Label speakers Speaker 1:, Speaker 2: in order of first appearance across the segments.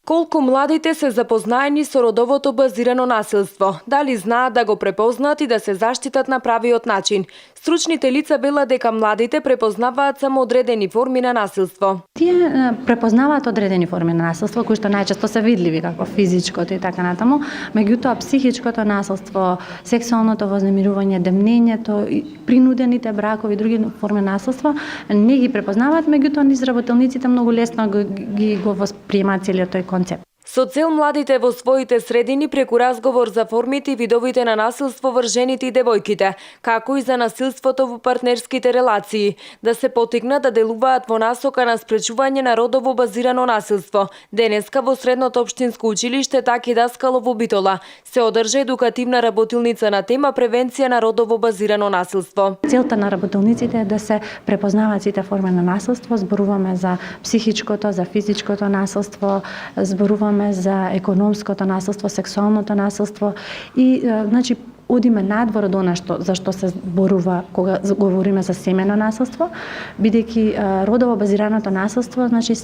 Speaker 1: Колку младите се запознаени со родовото базирано насилство? Дали знаат да го препознаат и да се заштитат на правиот начин? Стручните лица велат дека младите препознаваат само одредени форми на насилство.
Speaker 2: Тие препознаваат одредени форми на насилство, кои што најчесто се видливи, како физичкото и така натаму, меѓутоа психичкото насилство, сексуалното вознемирување, демнењето, принудените бракови и други форми на насилство не ги препознаваат, меѓутоа изработилниците многу лесно го восприемаат целиот тој концепт.
Speaker 1: Со цел младите во своите средини преку разговор за формите и видовите на насилство врз жените и девојките, како и за насилството во партнерските релации, да се потикнат да делуваат во насока на спречување на родово базирано насилство. Денеска во Средното општинско училиште Таки Даскалов во Битола се одржа едукативна работилница на тема превенција на родово базирано насилство.
Speaker 2: Целта на работилниците е да се препознаваат сите форми на насилство, зборуваме за психичкото, за физичкото насилство, зборуваме за економското насилство, сексуалното насилство и значи одиме надвор од она за што се зборува кога говориме за семено насилство, бидејќи родово базираното насилство, значи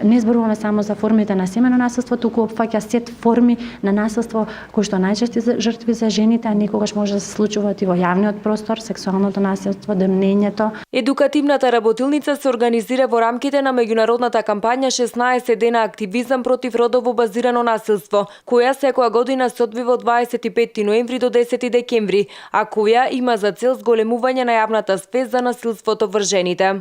Speaker 2: не зборуваме само за формите на семено насилство, туку опфаќа сет форми на насилство кои што најчести жртви за жените, а некогаш може да се случуваат и во јавниот простор, сексуалното насилство, демнењето.
Speaker 1: Едукативната работилница се организира во рамките на меѓународната кампања 16 дена активизам против родово базирано насилство, која секоја година се одвива од 25 ноември до 10 декември, а која има за цел зголемување на јавната свест за насилството врз жените.